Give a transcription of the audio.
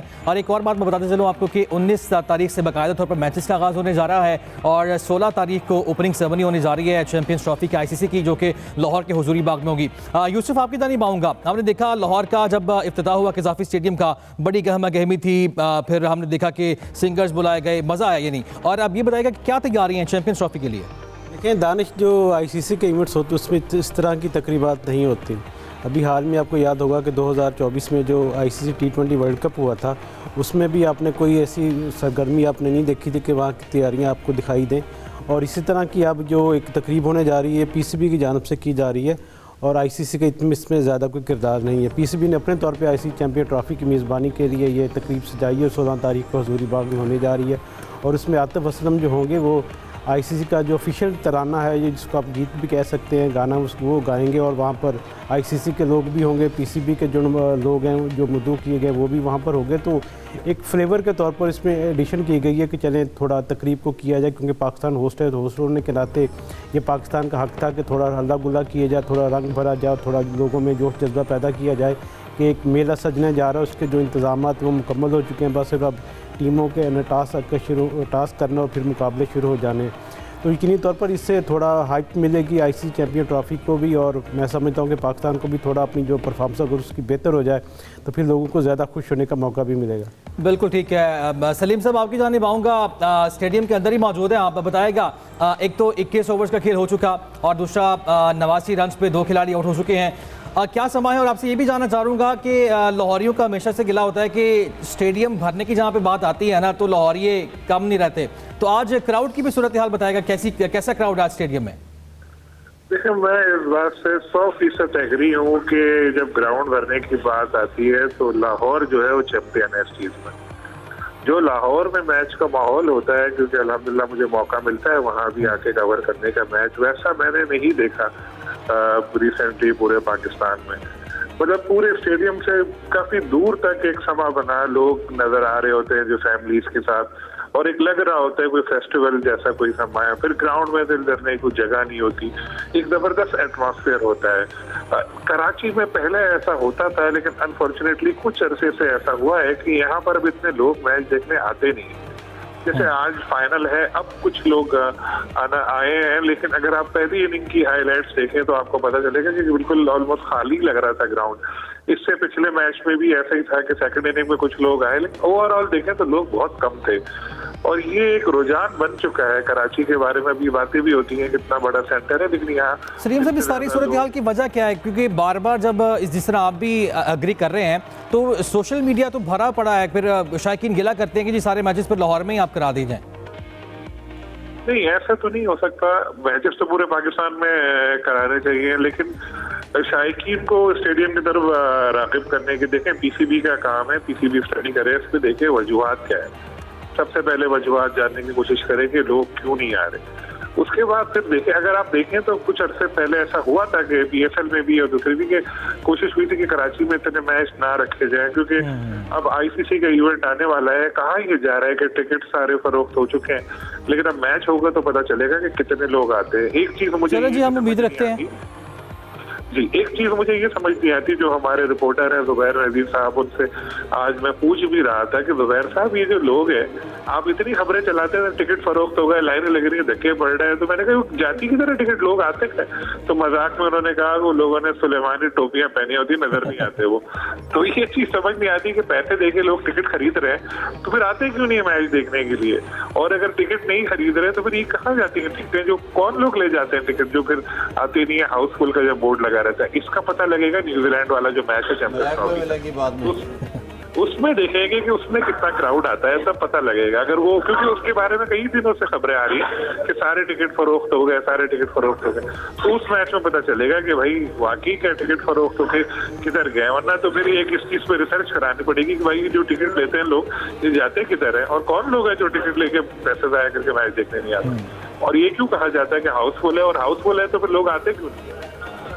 बताएं। और एक और बात मैं बताते चलूँ आपको कि 19 तारीख से बाकायदा तौर पर मैचेस का आगाज़ होने जा रहा है और 16 तारीख को ओपनिंग सेरेमनी होने जा रही है चैंपियंस ट्रॉफी की ICC की, जो कि लाहौर के हुजूरी बाग में होगी। यूसुफ, आपकी जानिब आऊँगा। हमने देखा लाहौर का जब इफ्तिताह हुआ कज़ाफ़ी स्टेडियम का, बड़ी गहमा गहमी थी, फिर हमने देखा कि सिंगर्स बुलाए गए, मज़ा आया यानी। और अब ये बताएगा कि क्या तैयारी हैं चैंपियंस ट्रॉफी के लिए? देखिए दानिश, जो ICC के इवेंट्स होते हैं उसमें इस तरह की तकरीबात नहीं होती। अभी हाल में आपको याद होगा कि 2024 में जो ICC T20 वर्ल्ड कप हुआ था, उसमें भी आपने कोई ऐसी सरगर्मी आपने नहीं देखी थी कि वहाँ की तैयारियाँ आपको दिखाई दें। और इसी तरह की अब जो एक तकरीब होने जा रही है PCB की जानिब से की जा रही है और ICC का इसमें ज़्यादा कोई किरदार नहीं है। PCB ने अपने तौर पे ICC चैम्पियन ट्रॉफी की मेज़बानी के लिए ये तकरीब सजाई है, 16 तारीख को हजूरी बाग में होने जा रही है। और उसमें आतिफ असलम जो होंगे वो ICC का जो ऑफिशियल तराना है, ये जिसको आप गीत भी कह सकते हैं, गाना वो गाएंगे। और वहाँ पर ICC के लोग भी होंगे, PCB के जो लोग हैं जो मदऊ किए गए वो भी वहाँ पर होंगे। तो एक फ्लेवर के तौर पर इसमें एडिशन की गई है कि चलें थोड़ा तकरीब को किया जाए, क्योंकि पाकिस्तान होस्ट है, तो होस्ट होने के नाते ये पाकिस्तान का हक़ था कि थोड़ा हल्ला गुल्ला किया जाए, थोड़ा रंग भरा जाए, थोड़ा लोगों में जोश जज्बा पैदा किया जाए कि एक मेला सजने जा रहा है। उसके जो इंतज़ाम वो मुकम्मल हो चुके हैं, बस सिर्फ अब टीमों के टास्क करना और फिर मुकाबले शुरू हो जाने। तो यकीनी तौर पर इससे थोड़ा हाइप मिलेगी ICC चैम्पियन ट्रॉफी को भी, और मैं समझता हूँ कि पाकिस्तान को भी थोड़ा अपनी जो परफॉर्मेंस अगर उसकी बेहतर हो जाए तो फिर लोगों को ज़्यादा खुश होने का मौका भी मिलेगा। बिल्कुल ठीक है। सलीम साहब, आपकी जानिब आऊँगा। स्टेडियम के अंदर ही मौजूद है, आप बताएगा। एक तो 21 ओवर्स का खेल हो चुका और दूसरा 89 रन पे 2 खिलाड़ी आउट हो चुके हैं। क्या समा है? और आपसे ये भी जानना चाहूँगा कि लाहौरियों का हमेशा से गिला होता है कि स्टेडियम भरने की जहाँ पे बात आती है ना, तो लाहौरिये कम नहीं रहते। तो आज क्राउड की भी सूरत हाल बताएगा, कैसा क्राउड आज स्टेडियम में? देखिए, मैं इस बात से 100% एग्री हूँ कि जब ग्राउंड भरने की बात आती है तो लाहौर जो है वो चैंपियन है इस चीज़ में। जो लाहौर में मैच का माहौल होता है, क्योंकि अल्हम्दुलिल्लाह मुझे मौका मिलता है वहाँ भी आके कवर करने का मैच, वैसा मैंने नहीं देखा रिसेंटली पूरे पाकिस्तान में। मतलब पूरे स्टेडियम से काफी दूर तक एक समा बना, लोग नजर आ रहे होते हैं जो फैमिलीज के साथ, और एक लग रहा होता है कोई फेस्टिवल जैसा कोई समा है। फिर ग्राउंड में दिल धरने की जगह नहीं होती, एक जबरदस्त एटमॉस्फेयर होता है। कराची में पहले ऐसा होता था, लेकिन अनफॉर्चुनेटली कुछ अरसे से ऐसा हुआ है कि यहाँ पर अब इतने लोग मैच देखने आते नहीं। जैसे आज फाइनल है, अब कुछ लोग आए हैं, लेकिन अगर आप पहली इनिंग की हाइलाइट्स देखें तो आपको पता चलेगा कि बिल्कुल ऑलमोस्ट खाली लग रहा था ग्राउंड। इससे पिछले मैच में भी ऐसा ही था कि सेकंड इनिंग में कुछ लोग आए, लेकिन ओवरऑल देखें तो लोग बहुत कम थे। और ये एक रुझान बन चुका है। कराची के बारे में भी बातें भी होती हैं, कितना बड़ा सेंटर है, लेकिन यहाँ सलीम साहब, इस सारी सूरत हाल की वजह क्या है? क्योंकि बार बार जब जिस तरह आप भी अग्री कर रहे हैं तो सोशल मीडिया तो भरा पड़ा है, फिर शायकीन गिला करते हैं कि जी सारे मैचेस पर लाहौर में ही आप करा दीजिए। नहीं, ऐसा तो नहीं हो सकता। मैचेस तो पूरे पाकिस्तान में कराने चाहिए, लेकिन शायकीन को स्टेडियम की तरफ राग़िब करने के देखें, PCB का काम है, PCB स्टडी करे, इस पर देखें वजूहात क्या है। सबसे पहले वजूहात जानने की कोशिश करें कि लोग क्यों नहीं आ रहे। उसके बाद फिर देखें, अगर आप देखें तो कुछ अरसे पहले ऐसा हुआ था कि PSL में भी और दूसरी भी कोशिश हुई थी कि कराची में इतने मैच ना रखे जाएं, क्योंकि अब ICC का इवेंट आने वाला है। कहाँ ये जा रहा है कि टिकट सारे फरोख्त हो चुके हैं, लेकिन अब मैच होगा तो पता चलेगा कि कितने लोग आते हैं। एक चीज मुझे हम उम्मीद रखते हैं जी, एक चीज मुझे ये समझ नहीं आती, जो हमारे रिपोर्टर हैं जुबैर नजीर साहब, उनसे आज मैं पूछ भी रहा था कि जुबैर साहब, ये जो लोग हैं, आप इतनी खबरें चलाते हैं, टिकट फरोख्त हो गए, लाइनें लग रही है, धक्के पड़ रहे हैं, तो मैंने कहा जाति की तरह टिकट लोग आते हैं? तो मजाक में उन्होंने कहा वो लोगों ने सुलेमानी टोपियां पहनी होती, नजर नहीं आते वो। तो ये चीज समझ नहीं आती कि पैसे देके लोग टिकट खरीद रहे हैं, तो फिर आते क्यों नहीं है मैच देखने के लिए? और अगर टिकट नहीं खरीद रहे तो फिर ये कहाँ जाती है टिकटें? जो कौन लोग ले जाते हैं टिकट, जो फिर आती नहीं है? हाउसफुल का जो बोर्ड लगा रहता है, इसका पता लगेगा न्यूजीलैंड वाला जो मैच है चैंपियंस ट्रॉफी, उसमें देखेंगे कि उसमें कितना क्राउड आता है, सब पता लगेगा। अगर वो, क्योंकि उसके बारे में कई दिनों से खबरें आ रही है कि सारे टिकट फरोख्त हो गए, सारे टिकट फरोख्त हो गए, तो उस मैच में पता चलेगा कि भाई वाकई क्या टिकट फरोख्त होके किधर गए। वरना तो फिर एक इस चीज पे रिसर्च करानी पड़ेगी कि भाई जो टिकट लेते हैं लोग, ये जाते किधर है और कौन लोग हैं जो टिकट लेके पैसे जाया करके मैच देखने नहीं आते। और ये क्यों कहा जाता है कि हाउसफुल है, और हाउसफुल है तो फिर लोग आते क्यों नहीं?